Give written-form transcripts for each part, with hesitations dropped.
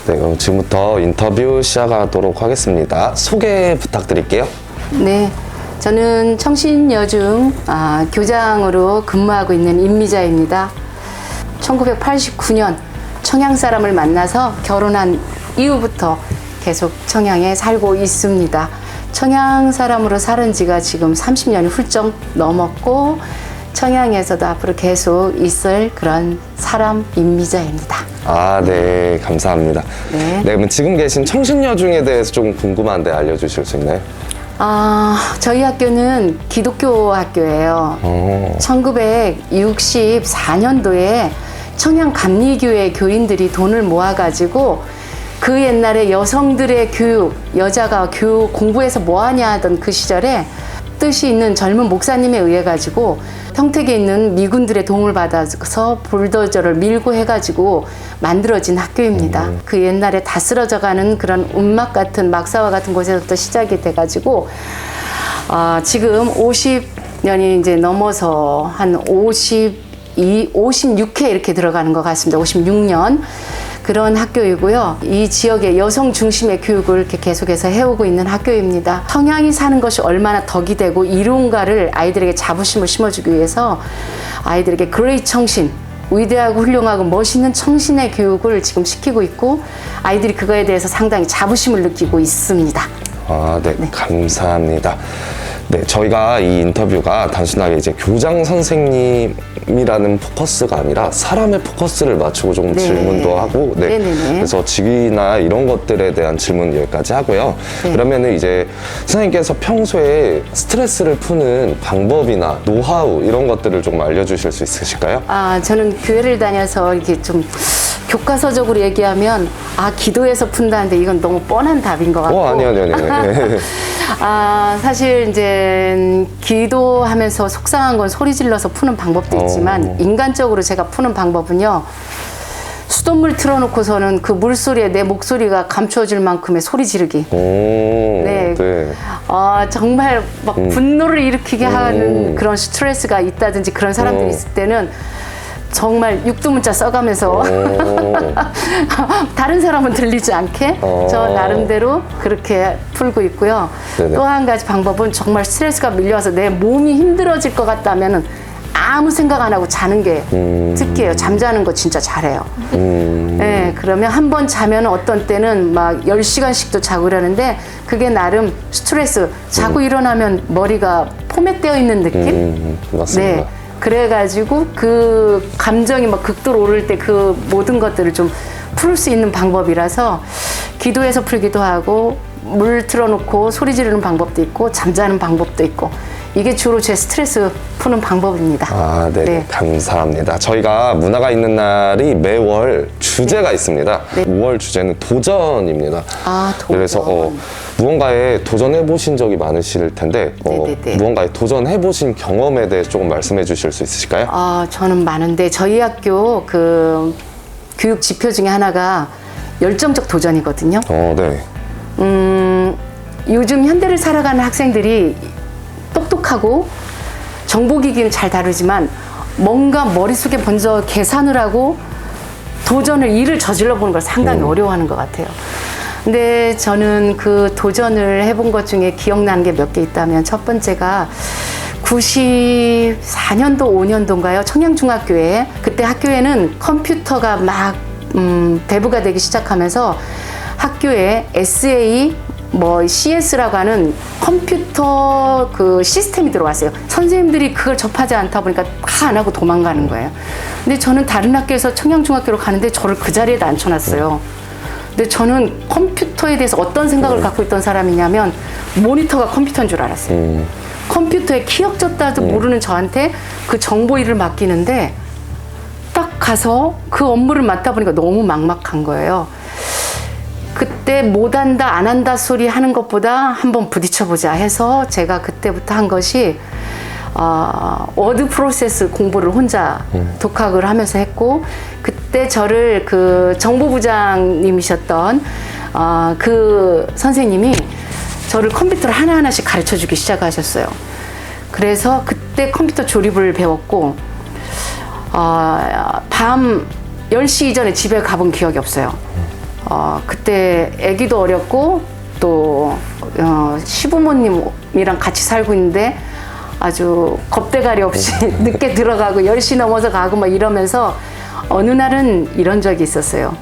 네, 그럼 지금부터 인터뷰 시작하도록 하겠습니다. 소개 부탁드릴게요. 네, 저는 청신여중 교장으로 근무하고 있는 임미자입니다. 1989년 청양 사람을 만나서 결혼한 이후부터 계속 청양에 살고 있습니다. 청양 사람으로 살은 지가 지금 30년이 훌쩍 넘었고 청양에서도 앞으로 계속 있을 그런 사람 임미자입니다. 아, 네, 감사합니다. 네. 네, 그럼 지금 계신 청신여중에 대해서 좀 궁금한데 알려주실 수 있나요? 저희 학교는 기독교 학교예요. 1964년도에 청양 감리교회 교인들이 돈을 모아가지고 그 옛날에 여성들의 교육, 여자가 교육 공부해서 뭐하냐 하던 그 시절에 뜻이 있는 젊은 목사님에 의해 가지고 평택에 있는 미군들의 도움을 받아서 불도저를 밀고 해가지고 만들어진 학교입니다. 그 옛날에 다 쓰러져가는 그런 운막 같은 막사와 같은 곳에서부터 시작이 돼가지고 지금 50년이 이제 넘어서 한 56회 이렇게 들어가는 것 같습니다. 56년. 그런 학교이고요. 이 지역의 여성 중심의 교육을 이렇게 계속해서 해오고 있는 학교입니다. 청양이 사는 것이 얼마나 덕이 되고 이로운가를 아이들에게 자부심을 심어주기 위해서 아이들에게 그레이 청신, 위대하고 훌륭하고 멋있는 청신의 교육을 지금 시키고 있고 아이들이 그거에 대해서 상당히 자부심을 느끼고 있습니다. 아, 네, 감사합니다. 네, 저희가 이 인터뷰가 단순하게 이제 교장 선생님이라는 포커스가 아니라 사람의 포커스를 맞추고 조금 네. 질문도 하고, 네. 네네네. 그래서 직위나 이런 것들에 대한 질문 여기까지 하고요. 네. 그러면은 이제 선생님께서 평소에 스트레스를 푸는 방법이나 노하우 이런 것들을 조금 알려주실 수 있으실까요? 저는 교회를 다녀서 이렇게 좀 교과서적으로 얘기하면 기도해서 푼다는데 이건 너무 뻔한 답인 것 같고. 아니요. 네. 사실 이제 기도하면서 속상한 건 소리 질러서 푸는 방법도 있지만 인간적으로 제가 푸는 방법은요. 수돗물 틀어놓고서는 그 물소리에 내 목소리가 감추어질 만큼의 소리 지르기. 네. 정말 막 분노를 일으키게 하는 그런 스트레스가 있다든지 그런 사람들이 있을 때는 정말 육두문자 써가면서 다른 사람은 들리지 않게 저 나름대로 그렇게 풀고 있고요. 또 한 가지 방법은 정말 스트레스가 밀려와서 내 몸이 힘들어질 것 같다면 아무 생각 안 하고 자는 게 특기예요. 잠자는 거 진짜 잘해요. 네, 그러면 한 번 자면 어떤 때는 막 10시간씩도 자고 그러는데 그게 나름 스트레스, 자고 일어나면 머리가 포맷되어 있는 느낌? 맞습니다. 네. 그래가지고 그 감정이 막 극도로 오를 때 그 모든 것들을 좀 풀 수 있는 방법이라서 기도해서 풀기도 하고 물 틀어놓고 소리 지르는 방법도 있고 잠자는 방법도 있고 이게 주로 제 스트레스 푸는 방법입니다. 네. 감사합니다. 저희가 문화가 있는 날이 매월 주제가 있습니다. 네. 5월 주제는 도전입니다. 도전. 그래서 무언가에 도전해보신 적이 많으실 텐데 무언가에 도전해보신 경험에 대해서 조금 말씀해 주실 수 있으실까요? 저는 많은데 저희 학교 그 교육 지표 중에 하나가 열정적 도전이거든요. 네. 요즘 현대를 살아가는 학생들이 똑똑하고 정보기기는 잘 다루지만 뭔가 머릿속에 먼저 계산을 하고 일을 저질러 보는 걸 상당히 어려워하는 것 같아요. 근데 저는 그 도전을 해본 것 중에 기억나는 게 몇 개 있다면 첫 번째가 94년도, 5년도인가요? 청양중학교에 그때 학교에는 컴퓨터가 막 대부가 되기 시작하면서 학교에 SA CS라고 하는 컴퓨터 그 시스템이 들어왔어요. 선생님들이 그걸 접하지 않다 보니까 다 안 하고 도망가는 거예요. 근데 저는 다른 학교에서 청양중학교로 가는데 저를 그 자리에 앉혀놨어요. 근데 저는 컴퓨터에 대해서 어떤 생각을 갖고 있던 사람이냐면 모니터가 컴퓨터인 줄 알았어요. 컴퓨터에 키역졌다도 모르는 저한테 그 정보 일을 맡기는데 딱 가서 그 업무를 맡다 보니까 너무 막막한 거예요. 그때 못한다 안 한다 소리 하는 것보다 한번 부딪혀보자 해서 제가 그때부터 한 것이 워드 프로세스 공부를 혼자 독학을 하면서 했고 그때 저를 그 정보부장님이셨던 그 선생님이 저를 컴퓨터를 하나하나씩 가르쳐주기 시작하셨어요. 그래서 그때 컴퓨터 조립을 배웠고 밤 10시 이전에 집에 가본 기억이 없어요. 그때 아기도 어렸고 또 시부모님이랑 같이 살고 있는데 아주 겁대가리 없이 늦게 들어가고 10시 넘어서 가고 막 이러면서 어느 날은 이런 적이 있었어요.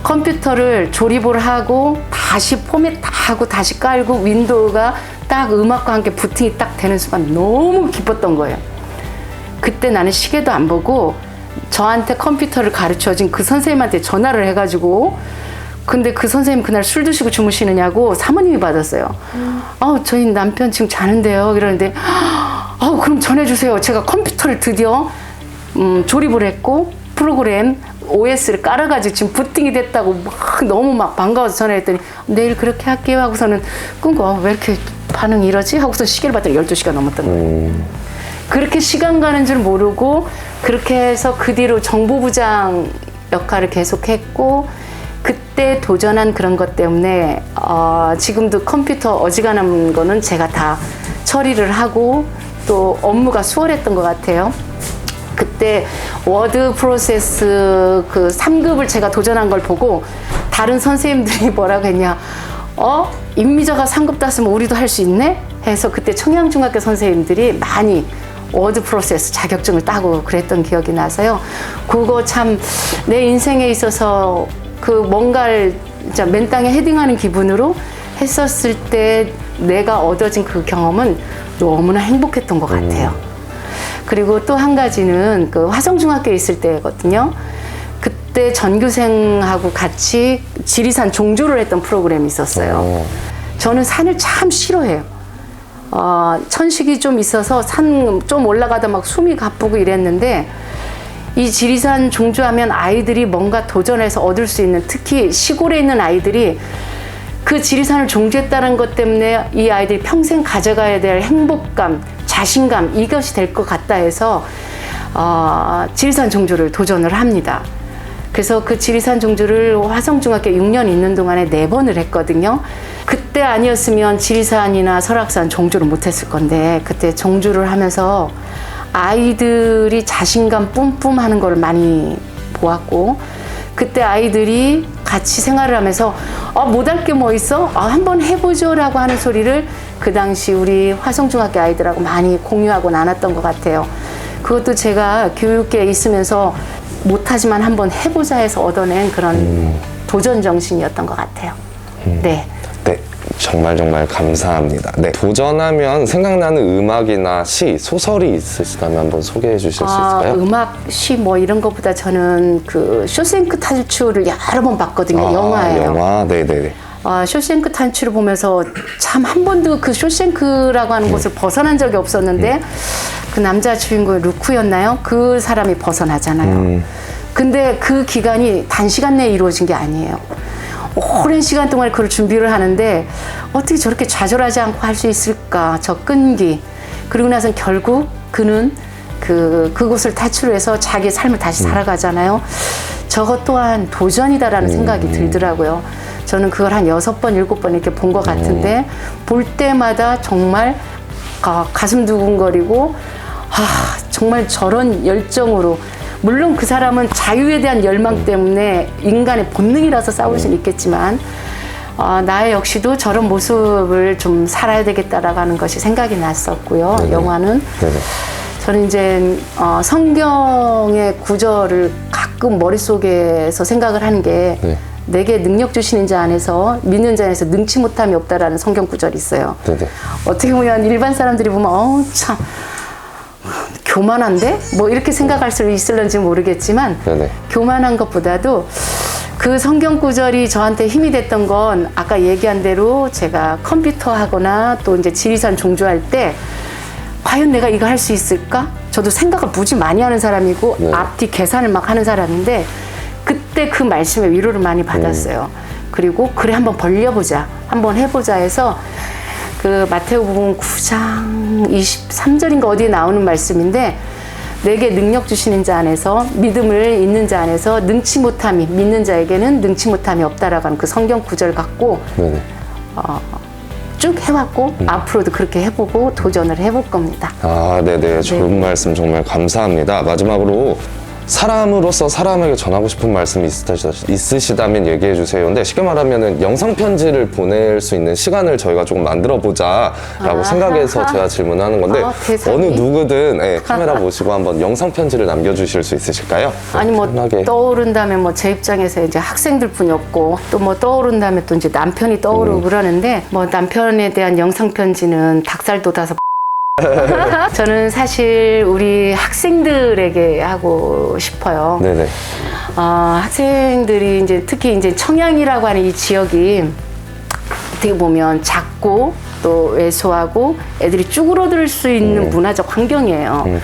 컴퓨터를 조립을 하고 다시 포맷 다 하고 다시 깔고 윈도우가 딱 음악과 함께 부팅이 딱 되는 순간 너무 기뻤던 거예요. 그때 나는 시계도 안 보고 저한테 컴퓨터를 가르쳐준 그 선생님한테 전화를 해가지고 근데 그 선생님 그날 술 드시고 주무시느냐고 사모님이 받았어요. 저희 남편 지금 자는데요. 이러는데 그럼 전해주세요. 제가 컴퓨터를 드디어 조립을 했고 프로그램 OS를 깔아가지고 지금 부팅이 됐다고 막 너무 막 반가워서 전화했더니 내일 그렇게 할게요 하고서는 끊고 왜 이렇게 반응이 이러지? 하고서 시계를 봤더니 12시가 넘었던 거예요. 그렇게 시간 가는 줄 모르고 그렇게 해서 그 뒤로 정보부장 역할을 계속했고 그때 도전한 그런 것 때문에 지금도 컴퓨터 어지간한 거는 제가 다 처리를 하고 또 업무가 수월했던 것 같아요. 그때 워드 프로세스 그 3급을 제가 도전한 걸 보고 다른 선생님들이 뭐라고 했냐 임미저가 3급 땄으면 우리도 할 수 있네? 해서 그때 청양중학교 선생님들이 많이 워드 프로세스 자격증을 따고 그랬던 기억이 나서요. 그거 참 내 인생에 있어서 그 뭔가를 진짜 맨 땅에 헤딩하는 기분으로 했었을 때 내가 얻어진 그 경험은 너무나 행복했던 것 같아요. 그리고 또 한 가지는 그 화성중학교에 있을 때거든요. 그때 전교생하고 같이 지리산 종주를 했던 프로그램이 있었어요. 저는 산을 참 싫어해요. 천식이 좀 있어서 산 좀 올라가다 막 숨이 가쁘고 이랬는데 이 지리산 종주하면 아이들이 뭔가 도전해서 얻을 수 있는 특히 시골에 있는 아이들이 그 지리산을 종주했다는 것 때문에 이 아이들이 평생 가져가야 될 행복감, 자신감 이것이 될 것 같다 해서 지리산 종주를 도전을 합니다. 그래서 그 지리산 종주를 화성중학교 6년 있는 동안에 4번을 했거든요. 그때 아니었으면 지리산이나 설악산 종주를 못했을 건데 그때 종주를 하면서 아이들이 자신감 뿜뿜 하는 걸 많이 보았고 그때 아이들이 같이 생활을 하면서 못할 게 뭐 있어? 한번 해보죠 라고 하는 소리를 그 당시 우리 화성중학교 아이들하고 많이 공유하고 나눴던 것 같아요. 그것도 제가 교육계에 있으면서 못하지만 한번 해보자 해서 얻어낸 그런 도전 정신이었던 것 같아요. 네. 네, 정말 감사합니다. 네, 도전하면 생각나는 음악이나 시, 소설이 있으시다면 한번 소개해 주실 수 있을까요? 음악, 시 뭐 이런 것보다 저는 그 쇼생크 탈출을 여러 번 봤거든요. 영화예요. 영화, 네네네. 쇼생크 탈출을 보면서 참 한 번도 그 쇼생크라고 하는 곳을 벗어난 적이 없었는데 그 남자 주인공이 루크였나요? 그 사람이 벗어나잖아요. 근데 그 기간이 단시간 내에 이루어진 게 아니에요. 오랜 시간 동안 그걸 준비를 하는데 어떻게 저렇게 좌절하지 않고 할 수 있을까? 저 끈기. 그리고 나서 결국 그는 그곳을 탈출해서 자기의 삶을 다시 살아가잖아요. 저것 또한 도전이다라는 생각이 들더라고요. 저는 그걸 한 6번, 7번 이렇게 본 것 같은데 볼 때마다 정말 가슴 두근거리고 정말 저런 열정으로 물론 그 사람은 자유에 대한 열망 때문에 인간의 본능이라서 싸울 수는 있겠지만 나 역시도 저런 모습을 좀 살아야 되겠다라고 하는 것이 생각이 났었고요. 네네. 영화는. 네네. 저는 이제 성경의 구절을 가끔 머릿속에서 생각을 하는 게 네. 내게 능력 주시는 자 안에서 믿는 자 안에서 능치 못함이 없다라는 성경 구절이 있어요. 네네. 어떻게 보면 일반 사람들이 보면 참 교만한데? 뭐 이렇게 생각할 수 있을런지 모르겠지만 네네. 교만한 것보다도 그 성경 구절이 저한테 힘이 됐던 건 아까 얘기한 대로 제가 컴퓨터 하거나 또 이제 지리산 종주할 때 과연 내가 이거 할 수 있을까? 저도 생각을 무지 많이 하는 사람이고 네. 앞뒤 계산을 막 하는 사람인데 그때 그 말씀에 위로를 많이 받았어요. 그리고 그래 한번 벌려보자. 한번 해보자 해서 그 마태복음 9장 23절인가 어디에 나오는 말씀인데 내게 능력 주시는 자 안에서 믿음을 있는 자 안에서 능치 못함이 믿는 자에게는 능치 못함이 없다라고 하는 그 성경 구절 갖고 네네. 쭉 해왔고 앞으로도 그렇게 해보고 도전을 해볼 겁니다. 네네. 좋은 말씀 정말 감사합니다. 마지막으로 사람으로서 사람에게 전하고 싶은 말씀이 있으시다면 얘기해 주세요. 근데 쉽게 말하면은 영상 편지를 보낼 수 있는 시간을 저희가 조금 만들어 보자라고 생각해서 제가 질문하는 건데 대상이? 어느 누구든 카메라 보시고 한번 영상 편지를 남겨주실 수 있으실까요? 아니 뭐 편하게. 떠오른다면 뭐 제 입장에서 이제 학생들뿐이 없고 또 뭐 떠오른다면 또 이제 남편이 떠오르고 그러는데 뭐 남편에 대한 영상 편지는 닭살 돋아서 저는 사실 우리 학생들에게 하고 싶어요. 네네. 학생들이 이제 특히 이제 청양이라고 하는 이 지역이 어떻게 보면 작고 또 왜소하고 애들이 쭈그러들 수 있는 문화적 환경이에요.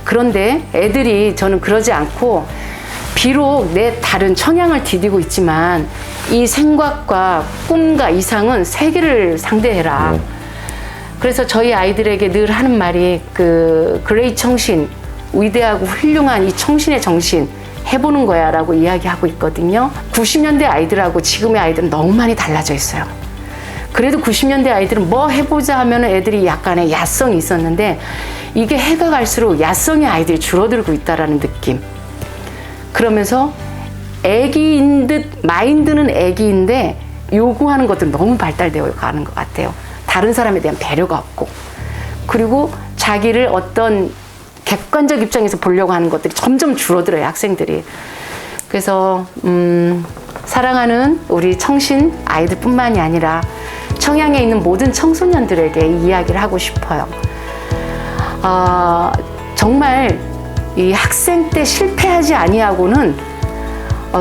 그런데 애들이 저는 그러지 않고 비록 내 다른 청양을 디디고 있지만 이 생각과 꿈과 이상은 세계를 상대해라. 그래서 저희 아이들에게 늘 하는 말이 그 그레이 청신, 위대하고 훌륭한 이 청신의 정신 해보는 거야 라고 이야기하고 있거든요. 90년대 아이들하고 지금의 아이들은 너무 많이 달라져 있어요. 그래도 90년대 아이들은 뭐 해보자 하면 애들이 약간의 야성이 있었는데 이게 해가 갈수록 야성의 아이들이 줄어들고 있다라는 느낌. 그러면서 애기인 듯 마인드는 애기인데 요구하는 것들은 너무 발달되어 가는 것 같아요. 다른 사람에 대한 배려가 없고 그리고 자기를 어떤 객관적 입장에서 보려고 하는 것들이 점점 줄어들어요, 학생들이. 그래서 사랑하는 우리 청신 아이들뿐만이 아니라 청양에 있는 모든 청소년들에게 이 이야기를 하고 싶어요. 정말 이 학생 때 실패하지 아니하고는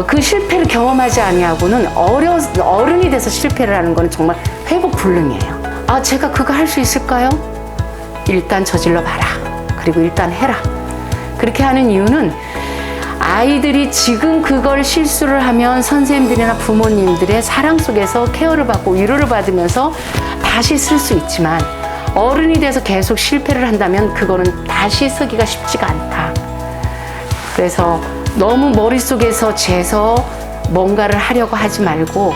그 실패를 경험하지 아니하고는 어른이 돼서 실패를 하는 거는 정말 회복 불능이에요. 제가 그거 할 수 있을까요? 일단 저질러 봐라. 그리고 일단 해라. 그렇게 하는 이유는 아이들이 지금 그걸 실수를 하면 선생님들이나 부모님들의 사랑 속에서 케어를 받고 위로를 받으면서 다시 쓸 수 있지만 어른이 돼서 계속 실패를 한다면 그거는 다시 쓰기가 쉽지가 않다. 그래서 너무 머릿속에서 재서 뭔가를 하려고 하지 말고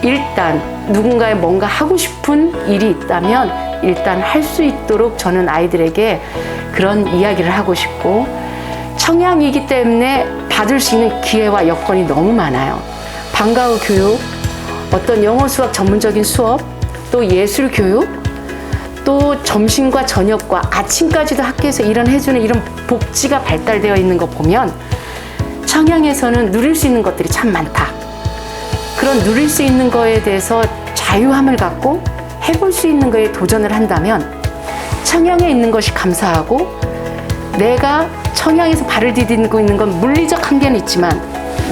일단 누군가의 뭔가 하고 싶은 일이 있다면 일단 할 수 있도록 저는 아이들에게 그런 이야기를 하고 싶고 청양이기 때문에 받을 수 있는 기회와 여건이 너무 많아요. 방과 후 교육, 어떤 영어 수학 전문적인 수업, 또 예술 교육, 또 점심과 저녁과 아침까지도 학교에서 해주는 이런 복지가 발달되어 있는 거 보면 청양에서는 누릴 수 있는 것들이 참 많다. 그런 누릴 수 있는 거에 대해서 자유함을 갖고 해볼 수 있는 거에 도전을 한다면 청양에 있는 것이 감사하고 내가 청양에서 발을 디디고 있는 건 물리적 한계는 있지만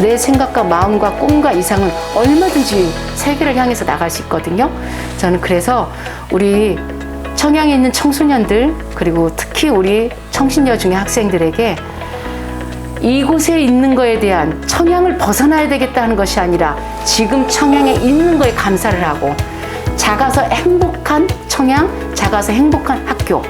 내 생각과 마음과 꿈과 이상은 얼마든지 세계를 향해서 나갈 수 있거든요. 저는 그래서 우리 청양에 있는 청소년들 그리고 특히 우리 청신여중의 학생들에게 이곳에 있는 거에 대한 청양을 벗어나야 되겠다는 것이 아니라 지금 청양에 있는 거에 감사를 하고 작아서 행복한 청양, 작아서 행복한 학교,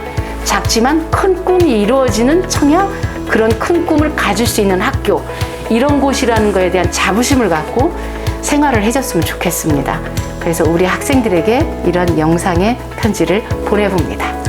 작지만 큰 꿈이 이루어지는 청양, 그런 큰 꿈을 가질 수 있는 학교, 이런 곳이라는 거에 대한 자부심을 갖고 생활을 해줬으면 좋겠습니다. 그래서 우리 학생들에게 이런 영상의 편지를 보내봅니다.